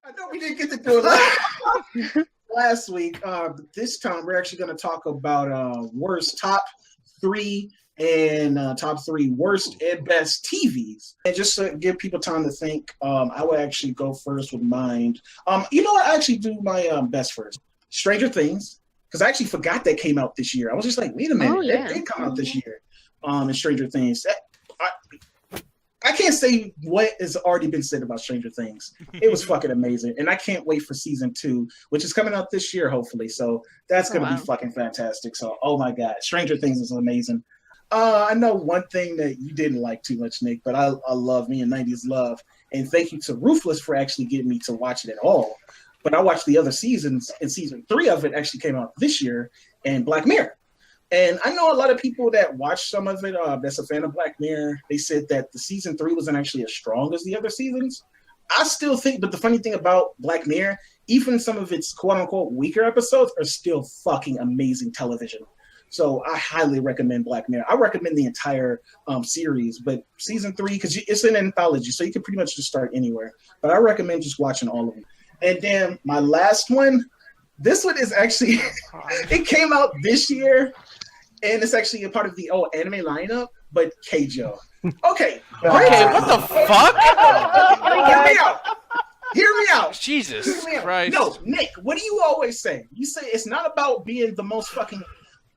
I know we didn't get to do it last week. This time we're actually going to talk about worst top three and top three worst and best TVs. And just to give people time to think, I would actually go first with mine. You know what? I actually do my best first. Stranger Things, because I actually forgot that came out this year. I was just like, wait a minute, that did come out this year. And Stranger Things. I can't say what has already been said about Stranger Things. It was fucking amazing. And I can't wait for season 2, which is coming out this year, hopefully. So that's going to be fucking fantastic. So, oh my God, Stranger Things is amazing. I know one thing that you didn't like too much, Nick, but I love me and 90s love. And thank you to Ruthless for actually getting me to watch it at all. But I watched the other seasons, and season 3 of it actually came out this year, and Black Mirror. And I know a lot of people that watched some of it, that's a fan of Black Mirror, they said that the season 3 wasn't actually as strong as the other seasons. I still think, but the funny thing about Black Mirror, even some of its quote-unquote weaker episodes are still fucking amazing television. So I highly recommend Black Mirror. I recommend the entire series, but season 3, because it's an anthology, so you can pretty much just start anywhere. But I recommend just watching all of them. And then my last one, this one is actually, it came out this year, and it's actually a part of the anime lineup, but Keijo. Okay. What the fuck? Hear me out. Hear me out. Jesus Christ. No, Nick, what do you always say? You say it's not about being the most fucking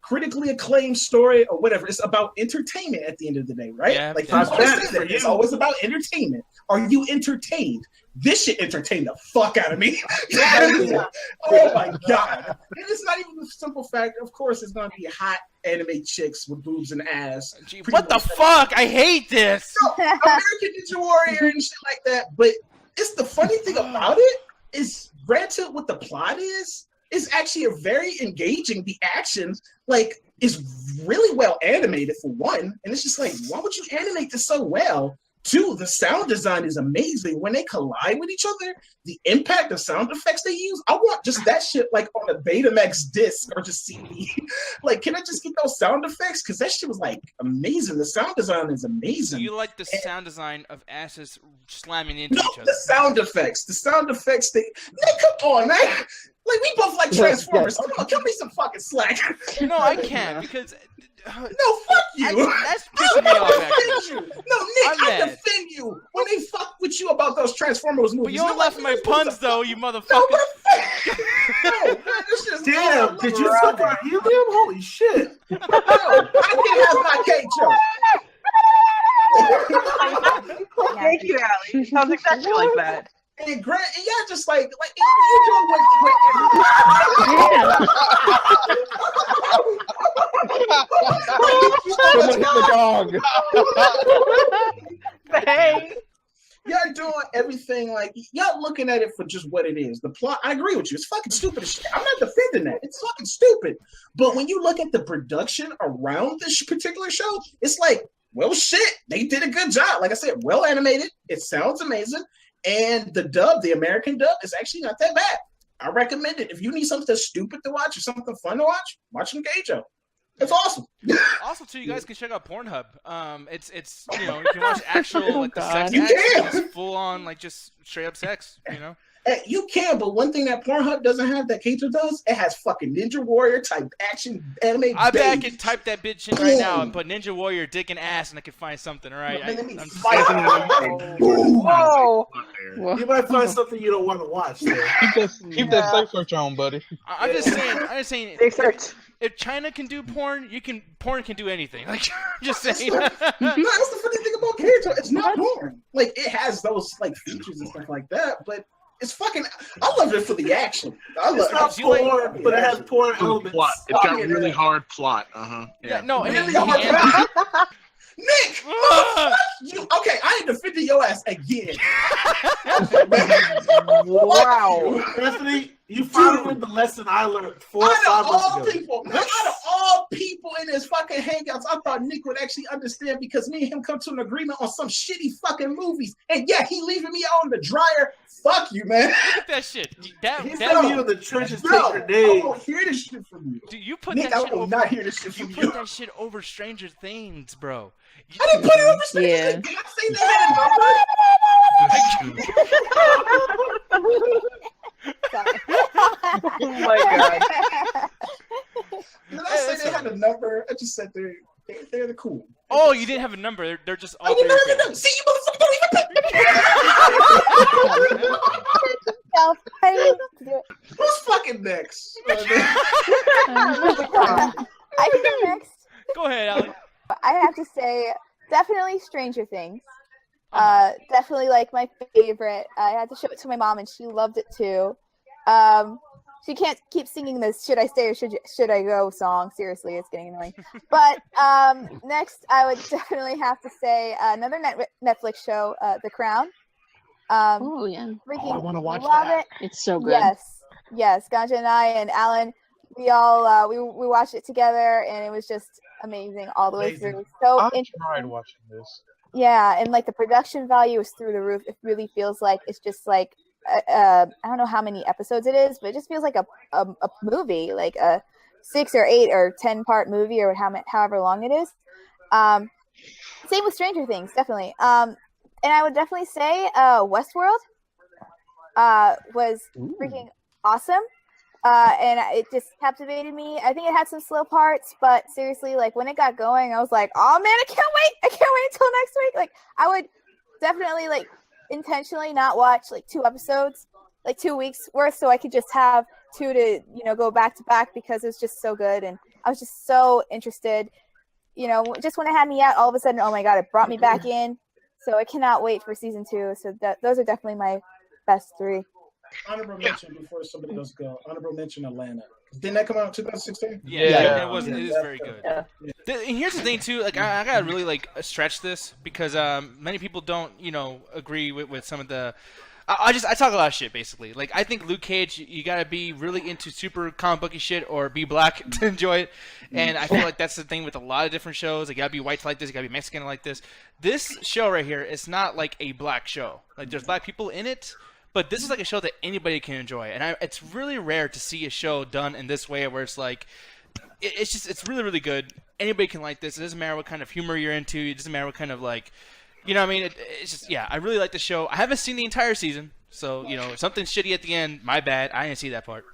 critically acclaimed story or whatever. It's about entertainment at the end of the day, right? Yeah, it's always about entertainment. Are you entertained? This shit entertained the fuck out of me. Oh my God. And it's not even the simple fact, of course, it's going to be hot anime chicks with boobs and ass. Gee, what the fuck? I hate this. No, American Ninja Warrior and shit like that. But it's the funny thing about it is, granted, what the plot is actually a very engaging. The action, is really well animated for one. And it's just like, why would you animate this so well? 2, the sound design is amazing. When they collide with each other, the impact of sound effects they use, I want just that shit on a Betamax disc or just CD. Can I just get those sound effects? Because that shit was amazing. The sound design is amazing. You like the sound design of asses slamming into each other? The sound effects. Nick, come on, man. We both like Transformers. Come on, give me some fucking slack. No, I can't, because... No, fuck you. That's pissing me off, actually. No, Nick, I defend you when they fuck with you about those Transformers movies. But you don't laugh at my puns, though, you motherfucker. No, this is damn, did you suck on helium? Holy shit. No, I did have my Keijo. Thank you, Allie. Sounds exactly like that. And Grant, and y'all just you're doing the dog. Hey. Y'all doing everything y'all looking at it for just what it is. The plot, I agree with you. It's fucking stupid as shit. I'm not defending that. It's fucking stupid. But when you look at the production around this particular show, it's well, shit, they did a good job. Like I said, well animated. It sounds amazing. And the dub, the American dub, is actually not that bad. I recommend it. If you need something stupid to watch or something fun to watch some Keijo. It's awesome. Also, too, you guys can check out Pornhub. It's you can watch actual the sex You acts. can. It's full on just straight up sex. You can, but one thing that Pornhub doesn't have that Keijo does, it has fucking Ninja Warrior type action anime. I bet I can type that bitch in right now and put Ninja Warrior dick and ass, and I can find something. All right. Whoa. You might find something you don't want to watch. Keep that safe search on, buddy. I'm just saying. If China can do porn, porn can do anything. Just saying. No, that's the funny thing about Keijo. It's not porn. It has those features and stuff like that, but it's fucking. I love it for the action. It's not porn, but it has porn elements. Plot. It's got really hard plot. Yeah. No. Really hard. Nick, you. Okay, I ain't defending your ass again. Wow, Bethany, you followed the lesson I learned 4 or 5 months ago. Out of all people in this fucking Hangouts, I thought Nick would actually understand because me and him come to an agreement on some shitty fucking movies, and yeah, he leaving me out on the dryer. Fuck you, man. Look at that shit. He's telling you in the trenches. Take your day. I won't hear this shit from you. Dude, you put Nick, that I shit will over. not hear this shit from you. You put that shit over Stranger Things, bro. I didn't put it over Stranger Things. Did I say that? just said they're the cool. Oh, you didn't have a number. They're just all. Oh, you know. See, you motherfucker don't even pick. Who's fucking next? I can go next. Go ahead, Allie. I have to say, definitely Stranger Things. Definitely like my favorite. I had to show it to my mom, and she loved it too. She can't keep singing this "Should I Stay or Should I Go" song. Seriously, it's getting annoying. But next, I would definitely have to say another Netflix show, The Crown. Oh yeah, I want to watch love that. It. It's so good. Yes. Ganja and I and Alan, we all we watched it together, and it was just amazing all the way through. So I tried watching this. Yeah, and like the production value is through the roof. It really feels like it's just like I don't know how many episodes it is, but it just feels like a movie, like a 6 or 8 or 10-part movie, or however long it is. Same with Stranger Things, definitely. And I would definitely say Westworld was freaking awesome. And it just captivated me. I think it had some slow parts, but seriously, like when it got going, I was like, "Oh man, I can't wait until next week." Like I would definitely like intentionally not watch like 2 episodes, like 2 weeks worth, so I could just have 2 to go back to back, because it's just so good, and I was just so interested. Just when it had me out, all of a sudden, oh my god, it brought me back in. So I cannot wait for season 2. So those are definitely my best 3. Honorable mention before somebody else go. Honorable mention Atlanta. Didn't that come out in 2016? Yeah. It was. It is very good. Yeah. And here's the thing too. Like I gotta really like stretch this, because many people don't agree with some of the. I talk a lot of shit basically. Like I think Luke Cage, you gotta be really into super comic booky shit or be black to enjoy it, and I feel like that's the thing with a lot of different shows. Like you gotta be white to like this, you gotta be Mexican to like this. This show right here is not like a black show. Like there's black people in it. But this is like a show that anybody can enjoy, and it's really rare to see a show done in this way, where it's like, it's really, really good. Anybody can like this. It doesn't matter what kind of humor you're into. It doesn't matter what kind of like, what I mean? It's just, yeah, I really like the show. I haven't seen the entire season, so if something's shitty at the end, my bad. I didn't see that part.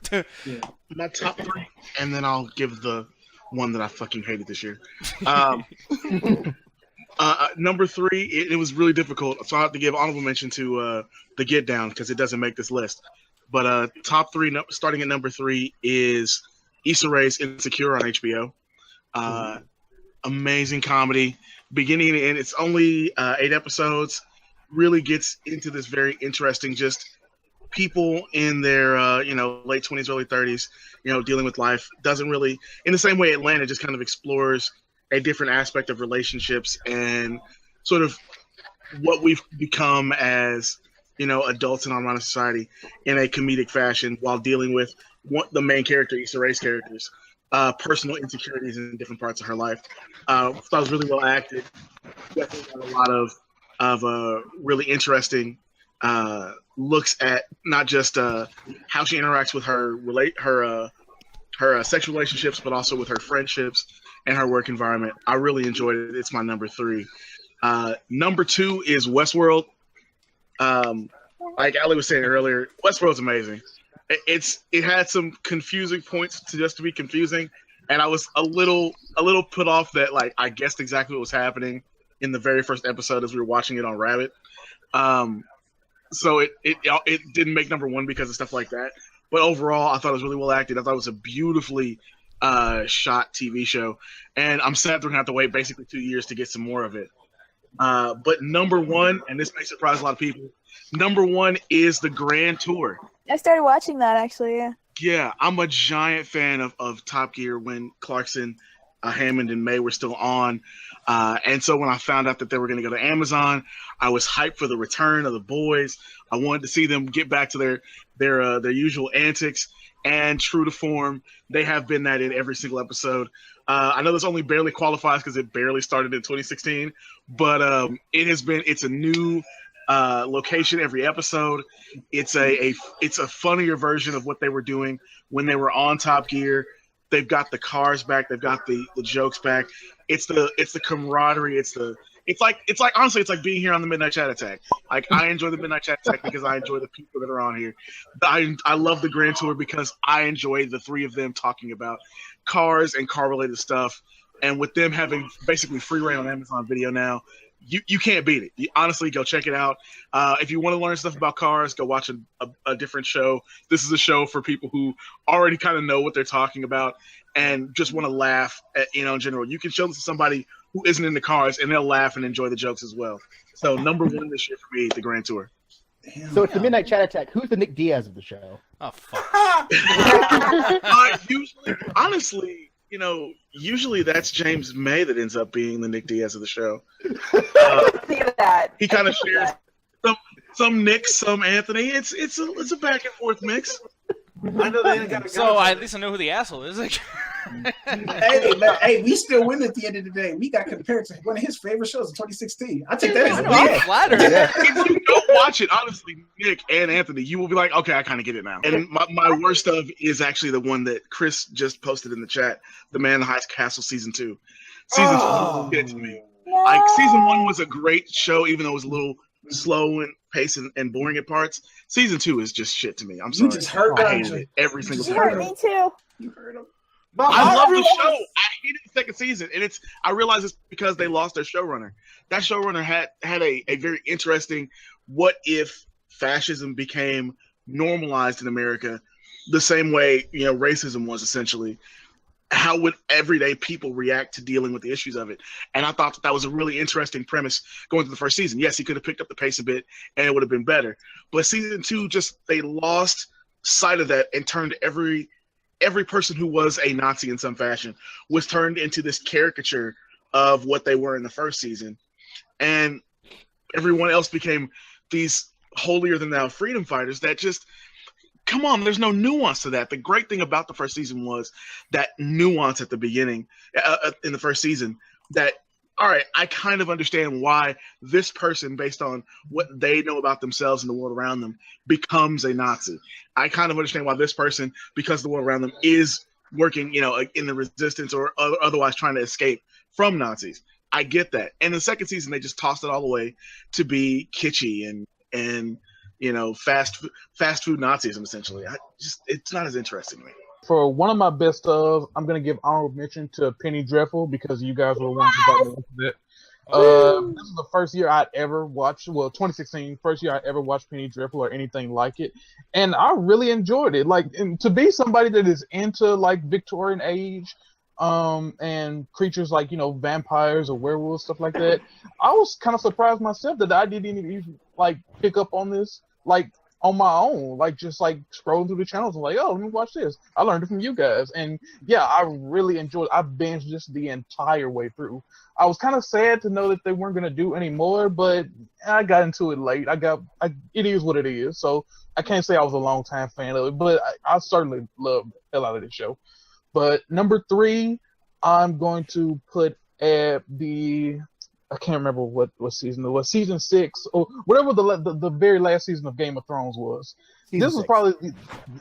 My top 3, and then I'll give the one that I fucking hated this year. Number 3, it was really difficult, so I have to give honorable mention to The Get Down, because it doesn't make this list. But top 3, starting at number 3, is Issa Rae's Insecure on HBO. Amazing comedy, beginning and end. It's only 8 episodes. Really gets into this very interesting, just people in their late 20s, early 30s, dealing with life. Doesn't really, in the same way Atlanta just kind of explores a different aspect of relationships and sort of what we've become as, adults in our modern society in a comedic fashion, while dealing with the main character, Issa Rae's characters, personal insecurities in different parts of her life. Thought it was really well acted. Definitely got a lot of really interesting looks at not just how she interacts with her sexual relationships, but also with her friendships and her work environment. I really enjoyed it. It's my number 3. Number 2 is Westworld. Like Ali was saying earlier, Westworld's amazing. It had some confusing points to be confusing, and I was a little put off that like I guessed exactly what was happening in the very first episode as we were watching it on Rabbit. So it didn't make number 1 because of stuff like that. But overall, I thought it was really well acted. I thought it was a beautifully shot TV show, and I'm sad they're gonna have to wait basically 2 years to get some more of it. But number 1, and this may surprise a lot of people, number 1 is the Grand Tour. I started watching that actually. Yeah. Yeah, I'm a giant fan of Top Gear when Clarkson, Hammond, and May were still on. And so when I found out that they were going to go to Amazon, I was hyped for the return of the boys. I wanted to see them get back to their usual antics. And true to form, they have been that in every single episode. I know this only barely qualifies because it barely started in 2016, but it's a new location every episode. It's a funnier version of what they were doing when they were on Top Gear. They've got the cars back. They've got the jokes back. It's the camaraderie. It's like honestly, it's like being here on the Midnight Chat Attack. Like I enjoy the Midnight Chat Attack because I enjoy the people that are on here. I love the Grand Tour because I enjoy the 3 of them talking about cars and car related stuff. and with them having basically free reign on Amazon Video now, you can't beat it. You, honestly, go check it out. If you want to learn stuff about cars, go watch a different show. This is a show for people who already kind of know what they're talking about and just want to laugh at, in general. You can show this to somebody who isn't into cars, and they'll laugh and enjoy the jokes as well. So number one this year for me, the Grand Tour. Damn. So it's the Midnight Chat Attack. Who's the Nick Diaz of the show? Oh fuck. Usually, honestly, usually that's James May that ends up being the Nick Diaz of the show. See that. He kind of shares some Nick, some Anthony. It's a back and forth mix. I know they ain't got a So at least I know who the asshole is. Like, Hey, we still win at the end of the day. We got compared to one of his favorite shows in 2016. I take that as a I'm win. flattered. If you don't watch it, honestly, Nick and Anthony, you will be like, okay, I kind of get it now. And my worst of is actually the one that Chris just posted in the chat, The Man in the High Castle Season 2. Season 2 was good to me. Like, Season 1 was a great show, even though it was a little slow and pace and boring at parts. Season 2 is just shit to me. I'm sorry. You just hurt I hated it every single You hurt time. me too. You heard him. I love the show. I hated the second season, and I realize it's because they lost their showrunner. That showrunner had a very interesting what if fascism became normalized in America the same way racism was essentially. How would everyday people react to dealing with the issues of it? And I thought that was a really interesting premise going through the first season. Yes, he could have picked up the pace a bit, and it would have been better. But season 2, they lost sight of that and turned every person who was a Nazi in some fashion was turned into this caricature of what they were in the first season. And everyone else became these holier than thou freedom fighters that just, come on, there's no nuance to that. The great thing about the first season was that nuance at the beginning, in the first season, that, all right, I kind of understand why this person, based on what they know about themselves and the world around them, becomes a Nazi. I kind of understand why this person, because the world around them is working, in the resistance or otherwise trying to escape from Nazis. I get that. And the second season, they just tossed it all away to be kitschy and fast food Nazism, essentially. It's not as interesting to me. For one of my best of, I'm going to give honorable mention to Penny Dreadful because you guys were the ones who got me into that. This is the first year I'd ever watched, 2016, first year I ever watched Penny Dreadful or anything like it. And I really enjoyed it. Like, and to be somebody that is into like Victorian age, and creatures like, vampires or werewolves, stuff like that, I was kind of surprised myself that I didn't even like pick up on this, like, on my own, like just like scrolling through the channels and like, oh, let me watch this. I learned it from you guys, and yeah, I really enjoyed it. I binged this the entire way through. I was kind of sad to know that they weren't gonna do any more, but I got into it late. It is what it is, so I can't say I was a long time fan of it, but I certainly loved the hell out of this show. But number 3, I'm going to put at I can't remember what season it was. Season 6 or whatever the very last season of Game of Thrones was. This was probably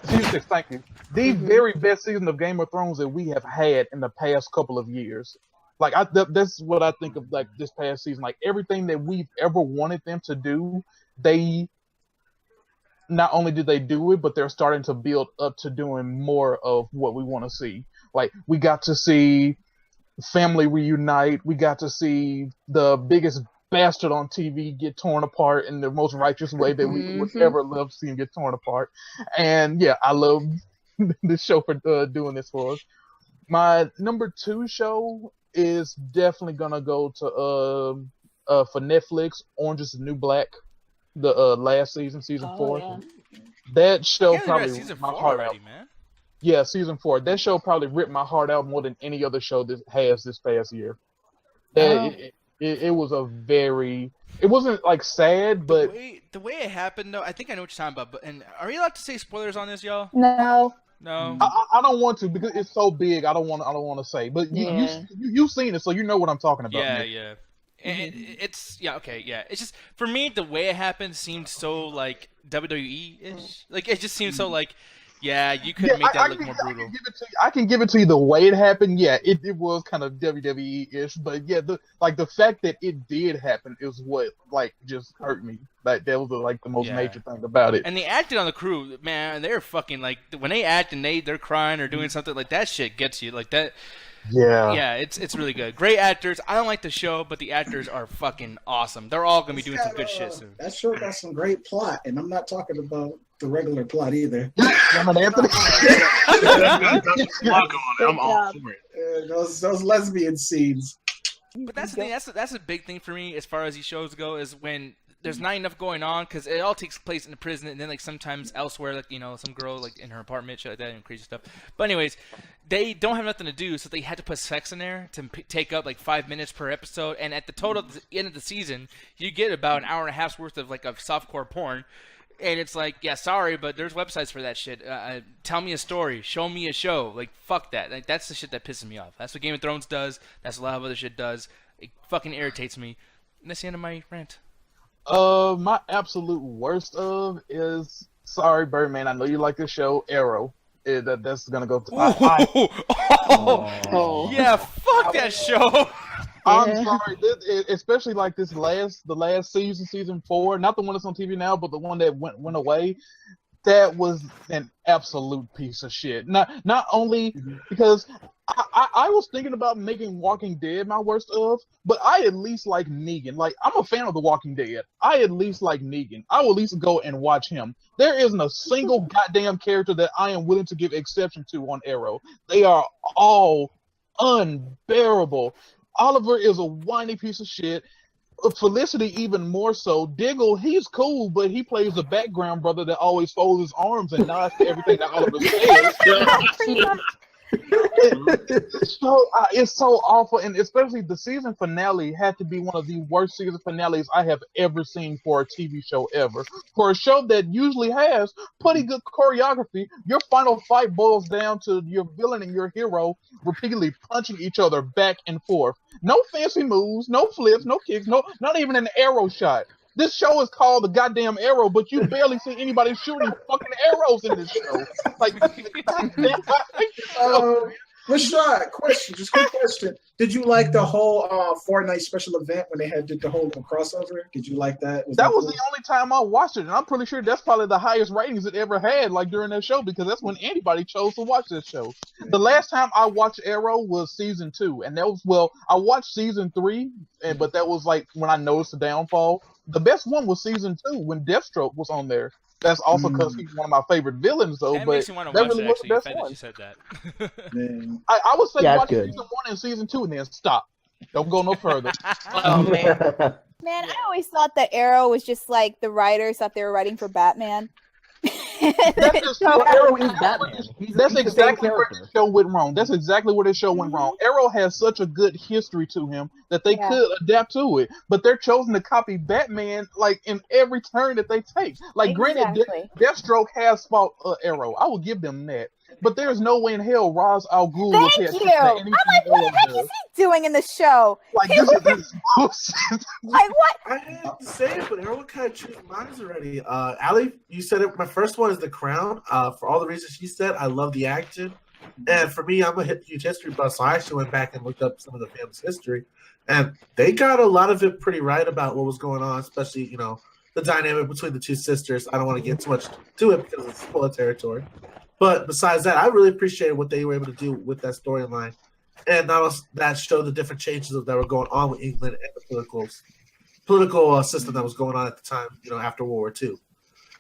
season 6. Thank you. The very best season of Game of Thrones that we have had in the past couple of years. Like that's what I think of like this past season. Like everything that we've ever wanted them to do, they not only did they do it, but they're starting to build up to doing more of what we want to see. Like we got to see family reunite. We got to see the biggest bastard on TV get torn apart in the most righteous way that we would ever love to see him get torn apart. And yeah, I love this show for doing this for us. My number 2 show is definitely gonna go to for Netflix, Orange is the New Black, the last season 4. Yeah. That show probably season my 4 heart already, out. man. Yeah, season 4. That show probably ripped my heart out more than any other show that has this past year. It was it wasn't like sad, but the way it happened though, I think I know what you're talking about. But are you allowed to say spoilers on this, y'all? No. No. I don't want to because it's so big. I don't want to say. But you've seen it, so you know what I'm talking about. Yeah, Nick. yeah. And it's okay, yeah. It's just for me the way it happened seemed so like WWE-ish. Like it just seemed so like. Yeah, you could make that look more brutal. I can give it to you the way it happened. Yeah, it was kind of WWE-ish, but yeah, the fact that it did happen is what like just hurt me. Like that was the most major thing about it. And the acting on the crew, man, they're fucking like when they act and they're crying or doing something like that shit gets you like that. Yeah, it's really good. Great actors. I don't like the show, but the actors are fucking awesome. They're all gonna be doing some good shit soon. That show got some great plot, and I'm not talking about the regular plot either. Anthony. I'm all for it. Those lesbian scenes. But that's the thing. That's a big thing for me as far as these shows go. Is when there's not enough going on because it all takes place in the prison, and then like sometimes elsewhere, like some girl like in her apartment, shit like that, and crazy stuff. But anyways, they don't have nothing to do, so they had to put sex in there to take up like 5 minutes per episode. And at the end of the season, you get about an hour and a half's worth of like of softcore porn. And it's like, yeah, sorry, but there's websites for that shit. Tell me a story. Show me a show. Like, fuck that. Like, that's the shit that pisses me off. That's what Game of Thrones does. That's a lot of other shit does. It fucking irritates me. And that's the end of my rant. My absolute worst of is, sorry, Birdman, I know you like this show, Arrow. That's gonna go. Yeah, fuck that show. I'm sorry, especially like the last season 4, not the one that's on TV now, but the one that went away. That was an absolute piece of shit. Not only because I was thinking about making Walking Dead my worst of, but I at least like Negan. Like, I'm a fan of The Walking Dead. I at least like Negan. I will at least go and watch him. There isn't a single goddamn character that I am willing to give exception to on Arrow. They are all unbearable. Oliver is a whiny piece of shit. Felicity even more so. Diggle, he's cool, but he plays the background brother that always folds his arms and nods to everything that Oliver says. It's so awful, and especially the season finale had to be one of the worst season finales I have ever seen for a TV show ever. For a show that usually has pretty good choreography, your final fight boils down to your villain and your hero repeatedly punching each other back and forth. No fancy moves, no flips, no kicks, not even an arrow shot. This show is called The Goddamn Arrow, but you barely see anybody shooting fucking arrows in this show. Like, Rashad, quick question. Did you like the whole Fortnite special event when they did the whole crossover? Did you like that? That was the only time I watched it, and I'm pretty sure that's probably the highest ratings it ever had, like during that show, because that's when anybody chose to watch this show. The last time I watched Arrow was season 2, and that was, I watched season 3, but that was like when I noticed the downfall. The best one was season 2 when Deathstroke was on there. That's also because he's one of my favorite villains, though. That makes me want to watch it, actually. The fact that you said that. I would say watch season 1 and season 2 and then stop. Don't go no further. Oh, man. Man, I always thought that Arrow was just like the writers thought they were writing for Batman. Arrow is Batman. That's exactly where the show went wrong. That's exactly where the show went wrong. Arrow has such a good history to him that they could adapt to it, but they're choosing to copy Batman like in every turn that they take. Like, granted, Deathstroke has fought Arrow. I will give them that. But there's no way in hell Ra's al Ghul will pay attention to anything. I'm like, what the heck is he doing in the show? Like, this is bullshit. Like, what? I hate to say it, but everyone kind of chose mine already. Allie, you said it. My first one is The Crown. For all the reasons she said, I love the action. And for me, I'm a huge history buff, so I actually went back and looked up some of the family's history. And they got a lot of it pretty right about what was going on, especially, the dynamic between the two sisters. I don't want to get too much to it because it's spoiler territory. But besides that, I really appreciated what they were able to do with that storyline. And that showed the different changes that were going on with England and the political system that was going on at the time, after World War II.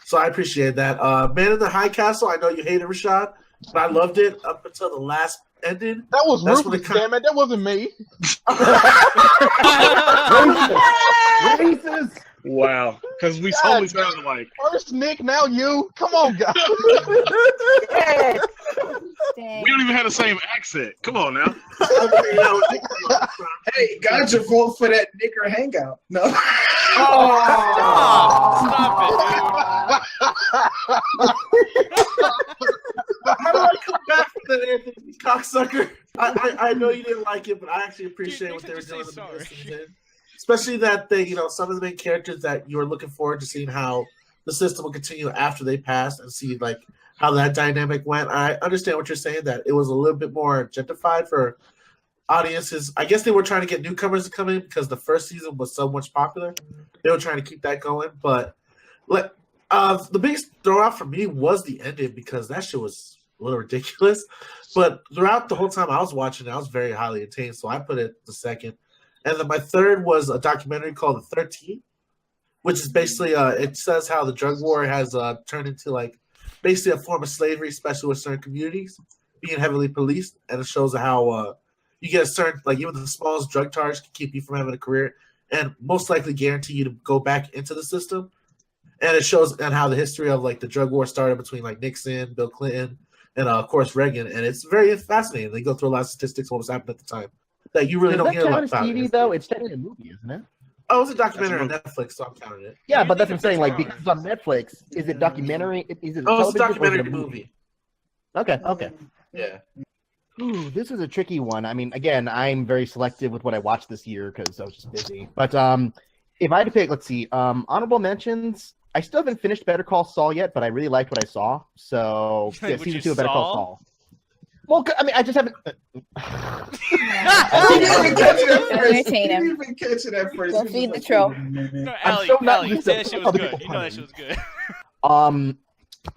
So I appreciate that. Man in the High Castle, I know you hated Rashad, but I loved it up until the last ending. That was ruthless, damn it. That wasn't me. Racist. Wow, because we totally sound alike. First Nick, now you. Come on, guys. We don't even have the same accent. Come on now. Hey, got your vote for that Nick or Hangout? No. Stop it, How do I come back from that, Anthony cocksucker? I know you didn't like it, but I actually appreciate what they were doing. Especially that they, some of the main characters that you were looking forward to seeing how the system will continue after they pass and see like how that dynamic went. I understand what you're saying, that it was a little bit more gentrified for audiences. I guess they were trying to get newcomers to come in because the first season was so much popular. They were trying to keep that going. But the biggest throw out for me was the ending, because that shit was a little ridiculous. But throughout the whole time I was watching it, I was very highly entertained. So I put it the second. And then my third was a documentary called The 13, which is basically it says how the drug war has turned into like basically a form of slavery, especially with certain communities being heavily policed. And it shows how you get a certain, like even the smallest drug charge can keep you from having a career and most likely guarantee you to go back into the system. And it shows and how the history of like the drug war started between like Nixon, Bill Clinton, and of course Reagan. And it's very fascinating. They go through a lot of statistics what was happening at the time that you really don't hear about. TV though, it's technically a movie, isn't it? Oh, it's a documentary on Netflix, so I'm counting it. Yeah, but that's what I'm saying. Like, because it's on Netflix, is it documentary? Is it it's a television or is documentary it a movie. Okay. Yeah. Ooh, this is a tricky one. I mean, again, I'm very selective with what I watched this year because I was just busy. But if I had to pick, let's see, honorable mentions. I still haven't finished Better Call Saul yet, but I really liked what I saw. So yeah, season 2 of Better Call Saul. Well, I mean, I just haven't. Entertain him. Even catch it at first. Don't feed the troll. No, I'm so not Allie, you used said that to shit was other good. people You know that punning. shit was good.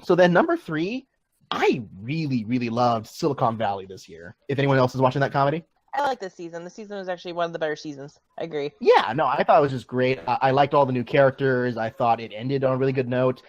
So then number 3, I really, really loved Silicon Valley this year. If anyone else is watching that comedy. I like this season. This season was actually one of the better seasons. I agree. Yeah, no, I thought it was just great. I liked all the new characters. I thought it ended on a really good note.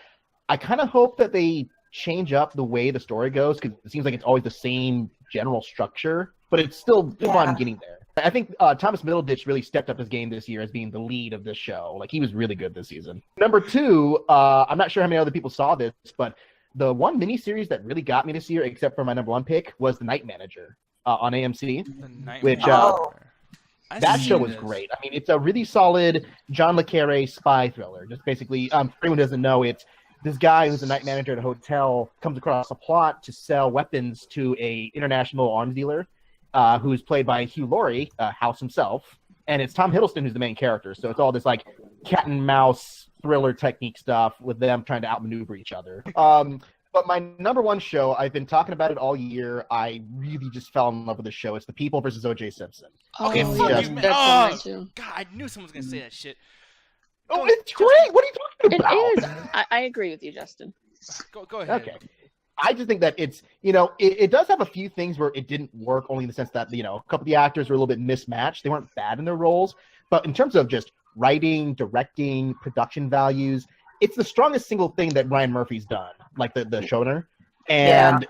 I kind of hope that they change up the way the story goes because it seems like it's always the same general structure, but it's still fun getting there. I think Thomas Middleditch really stepped up his game this year as being the lead of this show. Like, he was really good this season. Number 2, I'm not sure how many other people saw this, but the one miniseries that really got me this year, except for my number 1 pick, was The Night Manager on AMC, which that show was great. I mean, it's a really solid John le Carré spy thriller. Just basically, for anyone who doesn't know, it's this guy who's a night manager at a hotel comes across a plot to sell weapons to a international arms dealer who's played by Hugh Laurie, House himself. And it's Tom Hiddleston who's the main character. So it's all this like cat and mouse thriller technique stuff with them trying to outmaneuver each other. But my number 1 show, I've been talking about it all year. I really just fell in love with the show. It's The People versus O.J. Simpson. Okay, fuck yeah. you, man. That's Oh, God, I knew someone was going to say that shit. Oh, it's great! What are you talking about? It is. I agree with you, Justin. Go ahead. Okay. I just think that it's, it does have a few things where it didn't work, only in the sense that, a couple of the actors were a little bit mismatched. They weren't bad in their roles. But in terms of just writing, directing, production values, it's the strongest single thing that Ryan Murphy's done, like the showrunner. And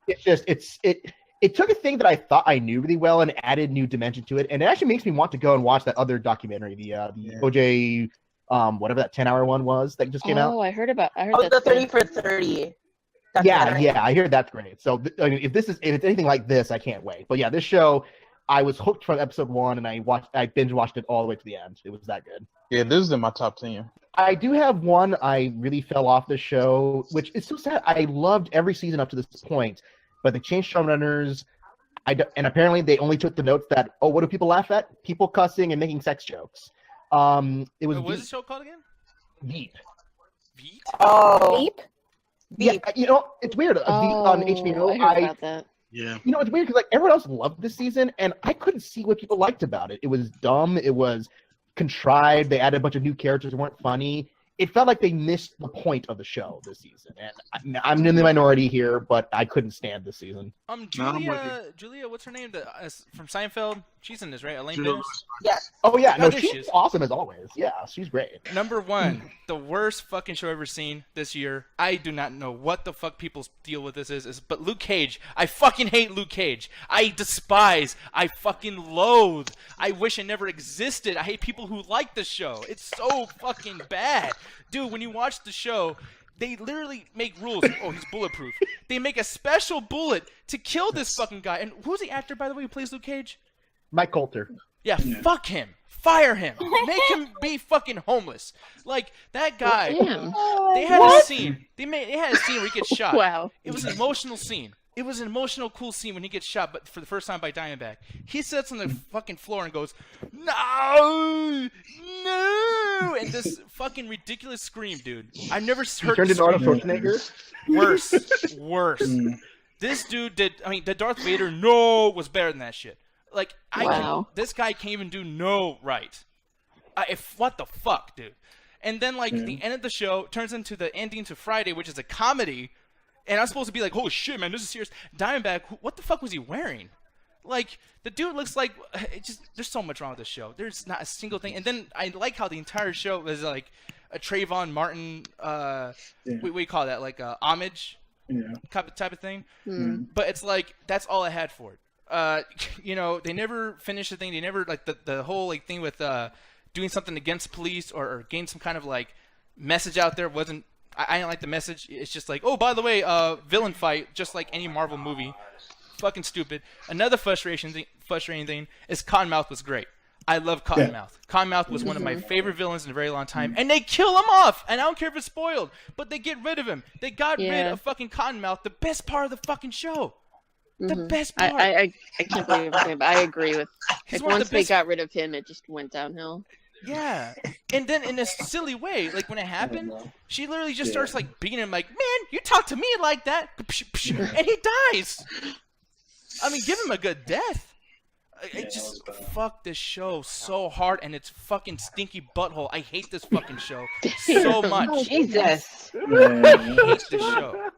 it's just, it took a thing that I thought I knew really well and added new dimension to it. And it actually makes me want to go and watch that other documentary, the OJ, whatever that 10-hour one was that just came out. Oh, I heard the that's 30 for 30. Yeah, I hear that's great. So, I mean, if it's anything like this, I can't wait. But yeah, this show, I was hooked from episode 1, and I binge watched it all the way to the end. It was that good. Yeah, this is in my top 10. I do have one I really fell off the show, which is so sad. I loved every season up to this point, but they changed showrunners. And apparently they only took the notes that, what do people laugh at? People cussing and making sex jokes. It was. What was the show called again? Veep. Veep? Oh. Veep? Yeah, it's weird. Veep on HBO. I heard about that. Yeah. It's weird because everyone else loved this season, and I couldn't see what people liked about it. It was dumb. It was contrived. They added a bunch of new characters that weren't funny. It felt like they missed the point of the show this season. And I'm in the minority here, but I couldn't stand this season. Julia, what's her name? From Seinfeld. She's in this, right? Elaine Julia Bennis? Yes. Oh yeah, no, there she she's is. awesome as always. Yeah, she's great. Number 1, the worst fucking show I've ever seen this year. I do not know what the fuck people's deal with this is, but Luke Cage. I fucking hate Luke Cage. I despise. I fucking loathe. I wish it never existed. I hate people who like the show. It's so fucking bad. Dude, when you watch the show, they literally make rules. Oh, he's bulletproof. They make a special bullet to kill this fucking guy. And who's the actor, by the way, who plays Luke Cage? Mike Coulter. Yeah, fuck him. Fire him. Make him be fucking homeless. Like, that guy. They had a scene. They had a scene where he gets shot. Wow. It was an emotional scene. It was an emotional, cool scene when he gets shot, but for the first time by Diamondback. He sits on the fucking floor and goes, "No! No!" And this fucking ridiculous scream, dude. I've never heard Turned this into Arnold Worse. Schwarzenegger. Worse. This dude did, the Darth Vader no was better than that shit. Like, this guy can't even do no right. What the fuck, dude? And then, the end of the show turns into the ending to Friday, which is a comedy. And I'm supposed to be like, oh shit, man, this is serious. Diamondback, what the fuck was he wearing? Like, the dude looks like there's so much wrong with this show. There's not a single thing. And then I like how the entire show was like a Trayvon Martin, what do you call that? Like homage type of thing. But it's like that's all I had for it. They never finished the thing. They never like the whole like thing with doing something against police or getting some kind of like message out there wasn't. I didn't like the message. It's just like, oh, by the way, villain fight, just like any Marvel movie. Fucking stupid. Another frustrating thing is Cottonmouth was great. I love Cottonmouth. Cottonmouth was one of my favorite villains in a very long time, and they kill him off. And I don't care if it's spoiled, but they get rid of him. They got rid of fucking Cottonmouth, the best part of the fucking show. The best part. I can't believe it, but I agree with. Like, once they got rid of him, it just went downhill. Yeah, and then in a silly way, like when it happened, she literally just starts like beating him, like, "Man, you talk to me like that," and he dies. I mean, give him a good death. It just fuck this show so hard, and it's fucking stinky butthole. I hate this fucking show so much. Jesus, I hate this show.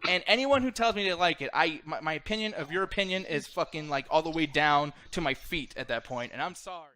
And anyone who tells me they like it, my opinion of your opinion is fucking like all the way down to my feet at that point, and I'm sorry.